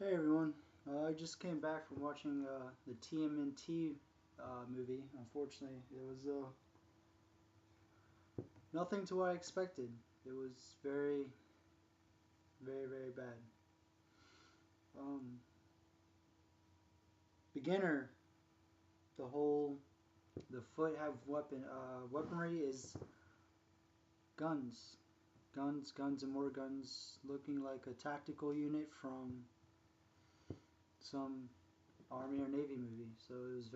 Hey everyone, I just came back from watching the TMNT movie. Unfortunately, it was nothing to what I expected. It was very, very, very bad. Um, Beginner, the whole the foot have weaponry is guns, guns, and more guns, looking like a tactical unit from some Army or Navy movie. So it was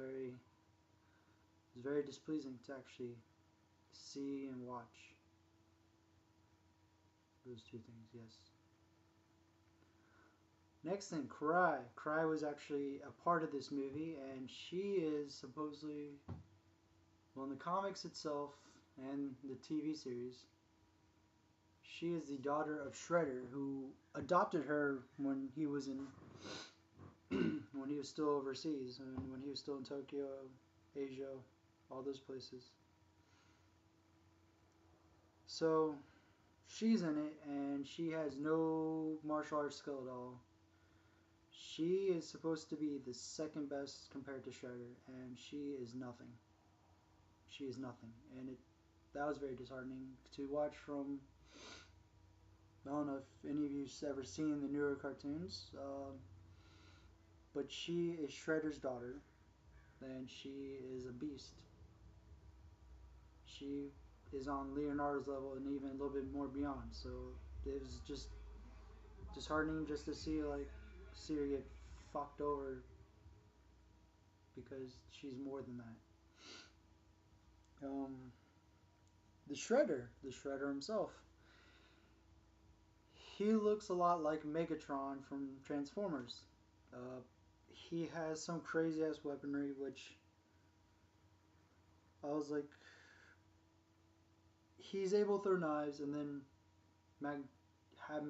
very displeasing to actually see and watch those two things. Yes. Next thing, Cry. Cry was actually a part of this movie, and she is supposedly, well, in the comics itself and the TV series, she is the daughter of Shredder, who adopted her when he was in, when he was still overseas, and when he was still in Tokyo, Asia, all those places. So she's in it, and she has no martial arts skill at all. She is supposed to be the second best compared to Shredder, and she is nothing. She is nothing, and that was very disheartening to watch from. I don't know if any of you've ever seen the newer cartoons, but she is Shredder's daughter, and she is a beast. She is on Leonardo's level and even a little bit more beyond. So it was just disheartening just to see her get fucked over because she's more than that. Um, the Shredder himself, he looks a lot like Megatron from Transformers. Uh, he has some crazy ass weaponry, which I was like, he's able to throw knives and then mag- have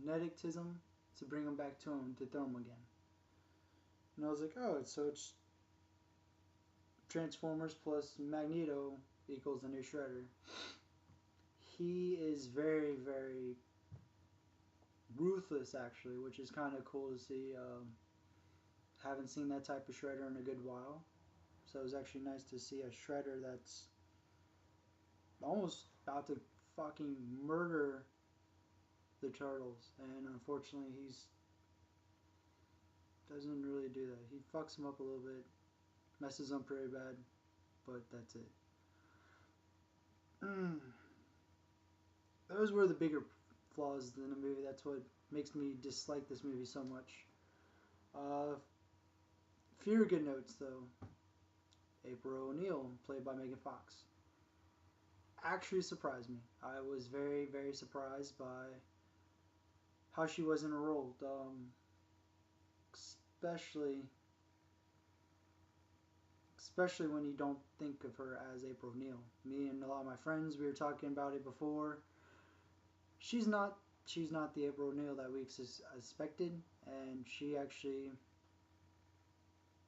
magnetism to bring them back to him to throw them again. And I was like, oh, so it's Transformers plus Magneto equals the new Shredder. He is very, very ruthless, actually, which is kind of cool to see. Haven't seen that type of Shredder in a good while. So it was actually nice to see a Shredder that's almost about to fucking murder the turtles, and unfortunately he's doesn't really do that. He fucks them up a little bit, messes them pretty bad, but that's it. Mm. Those were the bigger flaws in the movie. That's what makes me dislike this movie so much. Uh, Fewer good notes though. April O'Neil, played by Megan Fox, actually surprised me. I was very, very surprised by how she was enrolled, especially especially when you don't think of her as April O'Neil. Me and a lot of my friends, we were talking about it before. She's not she's not the April O'Neil that we expected, and she actually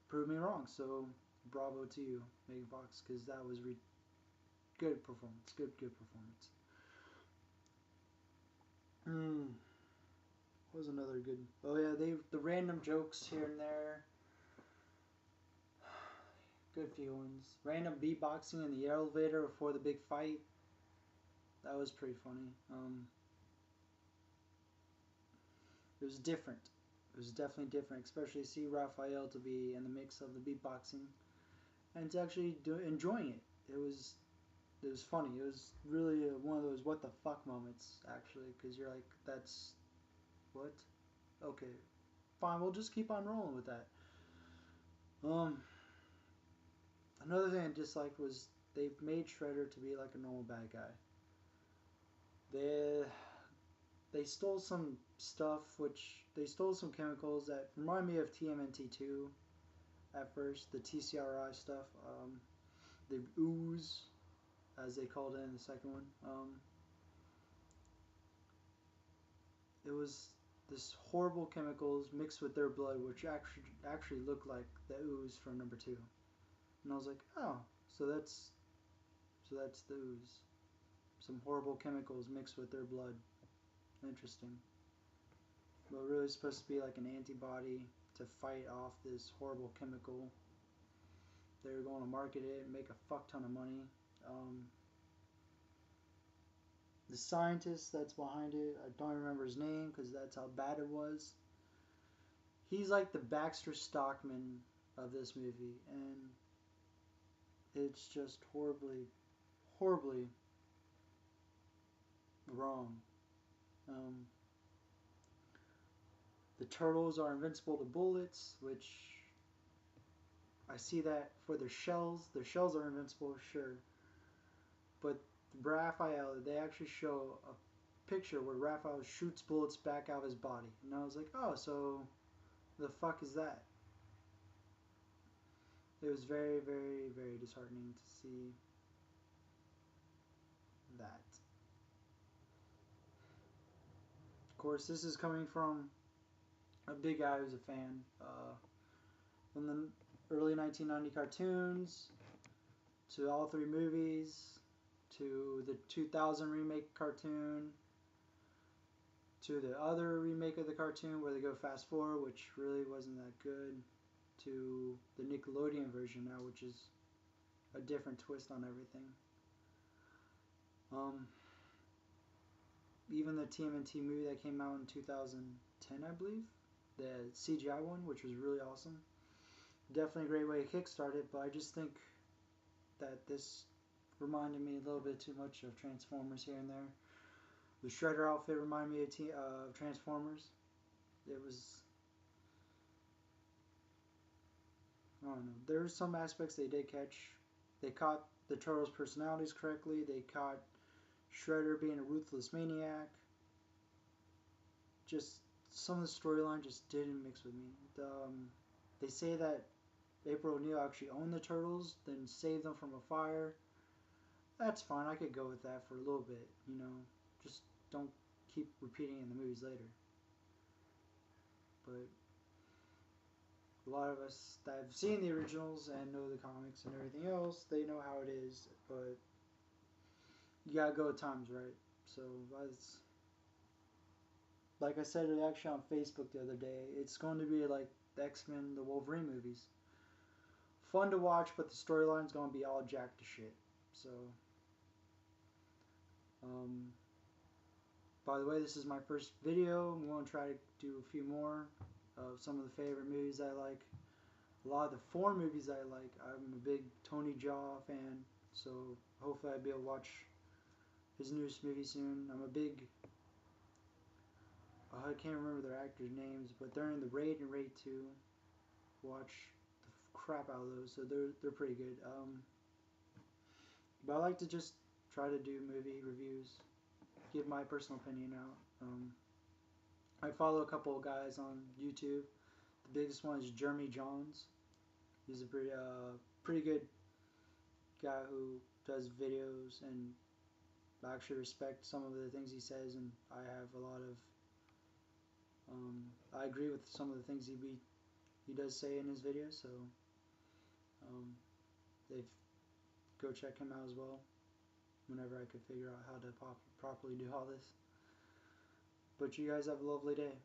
proved me wrong. So bravo to you, Megan Fox, because that was good performance. Good performance. Hmm. What was another good? Oh yeah, the random jokes here and there. Good few ones. Random beatboxing in the elevator before the big fight. That was pretty funny. It was different. It was definitely different, especially to see Raphael to be in the mix of the beatboxing and to actually enjoying it. It was funny. It was really one of those what the fuck moments actually, because you're like, that's what? Okay, fine. We'll just keep on rolling with that. Um, Another thing I disliked was they made Shredder to be like a normal bad guy. They they stole some stuff, which they stole some chemicals that remind me of TMNT2 at first, the TCRI stuff, the ooze, as they called it in the second one. It was this horrible chemicals mixed with their blood, which actually looked like the ooze from number two. And I was like, oh, so that's the ooze. Some horrible chemicals mixed with their blood. Interesting. But really supposed to be like an antibody to fight off this horrible chemical. They were going to market it and make a fuck ton of money. Um, the scientist that's behind it, I don't remember his name because that's how bad it was. He's like the Baxter Stockman of this movie, and it's just horribly, horribly wrong. Um, the turtles are invincible to bullets, which I see that for their shells. Their shells are invincible, sure. But Raphael, they actually show a picture where Raphael shoots bullets back out of his body. And I was like, oh, so the fuck is that? It was very, very, very disheartening to see that. Of course, this is coming from a big guy who's a fan. From the early 1990 cartoons to all three movies to the 2000 remake cartoon to the other remake of the cartoon where they go fast forward, which really wasn't that good, to the Nickelodeon version now, which is a different twist on everything. Even the TMNT movie that came out in 2010, I believe, the CGI one, which was really awesome. Definitely a great way to kickstart it, but I just think that this reminded me a little bit too much of Transformers here and there. The Shredder outfit reminded me of Transformers. It was, I don't know. There were some aspects they did catch. They caught the Turtles' personalities correctly. They caught Shredder being a ruthless maniac. Just some of the storyline just didn't mix with me. They say that April O'Neil actually owned the Turtles, then saved them from a fire. That's fine. I could go with that for a little bit, you know. Just don't keep repeating it in the movies later. But a lot of us that have seen the originals and know the comics and everything else, they know how it is. But you gotta go with times, right? So that's, like I said it actually on Facebook the other day. It's going to be like the X-Men, the Wolverine movies. Fun to watch, but the storyline's going to be all jacked to shit. So, by the way, this is my first video. I'm going to try to do a few more of some of the favorite movies I like. A lot of the foreign movies I like. I'm a big Tony Jaa fan, so hopefully I'll be able to watch his newest movie soon. I'm a big, I can't remember their actors' names, but they're in the Raid and Raid 2. Watch the crap out of those, so they're pretty good. But I like to just try to do movie reviews, give my personal opinion out. I follow a couple of guys on YouTube. The biggest one is Jeremy Johns. He's a pretty good guy who does videos, and I actually respect some of the things he says, and I have a lot of I agree with some of the things he does say in his videos. So they go check him out as well. Whenever I could figure out how to properly do all this. But you guys have a lovely day.